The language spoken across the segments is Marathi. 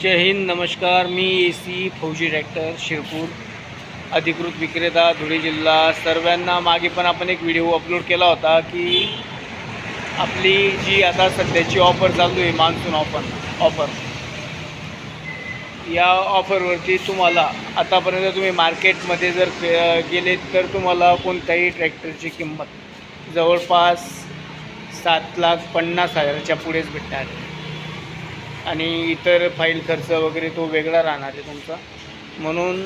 जय हिंद, नमस्कार. मी AC फौजी ट्रॅक्टर शिरपूर, अधिकृत विक्रेता, धुळे जिल्हा. सर्वांना मागे पण आपण एक व्हिडिओ अपलोड केला होता की आपली जी आता सध्याची ऑफर चालू आहे, मान्सून ऑफर या ऑफरवरती तुम्हाला आतापर्यंत तुम्ही मार्केटमध्ये जर गेले तर तुम्हाला कोणत्याही ट्रॅक्टरची किंमत जवळपास 7,50,000च्या पुढेच भेटणार आहे. आणि इतर फाईल खर्च वगैरे तो वेगळा राहणार आहे तुमचा. म्हणून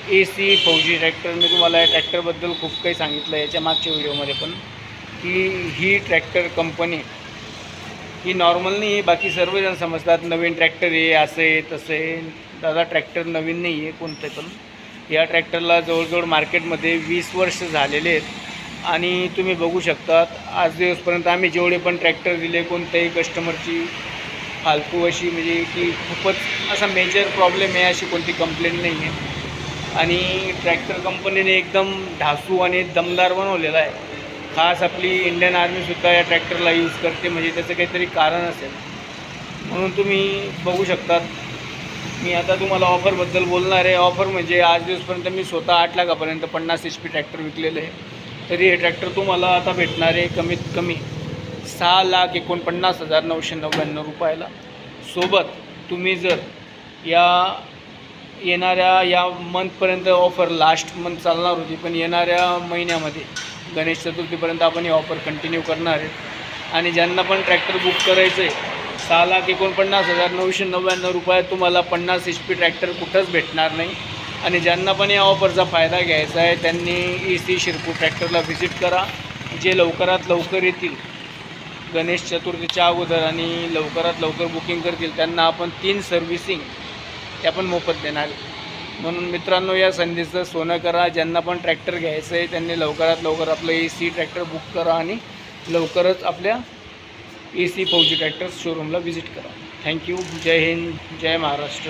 AC फौजी ट्रॅक्टर, मी तुम्हाला या ट्रॅक्टरबद्दल खूप काही सांगितलं याच्या मागच्या व्हिडिओमध्ये पण, की ही ट्रॅक्टर कंपनी ही नॉर्मल नाही आहे. बाकी सर्वजण समजतात नवीन ट्रॅक्टर आहे, असं आहे तसं आहे. दादा, ट्रॅक्टर नवीन नाही आहे कोणतं पण. या ट्रॅक्टरला जवळजवळ मार्केटमध्ये 20 वर्ष झालेले आहेत. आणि तुम्ही बघू शकतात आज दिवसपर्यंत आम्ही जेवढे पण ट्रॅक्टर दिले, कोणत्याही कस्टमरची फालतू अशी म्हणजे की खूपच असा मेजर प्रॉब्लेम आहे अशी कोणती कंप्लेंट नाही आहे. आणि ट्रॅक्टर कंपनीने एकदम ढासू आणि दमदार बनवलेला आहे. खास आपली इंडियन आर्मीसुद्धा या ट्रॅक्टरला यूज करते, म्हणजे त्याचं काहीतरी कारण असेल. म्हणून तुम्ही बघू शकतात. मी आता तुम्हाला ऑफरबद्दल बोलणार आहे. ऑफर म्हणजे आज दिवसपर्यंत मी स्वतः 8 लाखापर्यंत 50 HP ट्रॅक्टर विकलेलं आहे. तरी हे ट्रॅक्टर तुम्हाला आता भेटणार आहे कमीत कमी 6,49,999 रुपयाला. सोबत तुम्ही जर येणाऱ्या या मंथपर्यंत ऑफर लास्ट मंथ चालणार होती, पण येणाऱ्या महिन्यामध्ये गणेश चतुर्थीपर्यंत आपण ही ऑफर कंटिन्यू करणार आहे. आणि ज्यांना पण ट्रॅक्टर बुक करायचं आहे, 6,49,999 रुपयात तुम्हाला 50 HP ट्रॅक्टर कुठंच भेटणार नाही. आणि ज्यांना पण या ऑफरचा फायदा घ्यायचा आहे त्यांनी AC शिरपूर ट्रॅक्टरला व्हिजिट करा. जे लवकरात लवकर येतील गणेश चतुर्थीच्या अगोदर आणि लवकरात लवकर बुकिंग करतील त्यांना आपण 3 सर्व्हिसिंग त्या पण मोफत देणार. म्हणून मित्रांनो, या संधीचं सोनं करा. ज्यांना पण ट्रॅक्टर घ्यायचं आहे त्यांनी लवकरात लवकर आपलं AC ट्रॅक्टर बुक करा आणि लवकरच आपल्या AC फौजी ट्रॅक्टर्स शोरूमला व्हिजिट करा. थँक्यू. जय हिंद, जय महाराष्ट्र.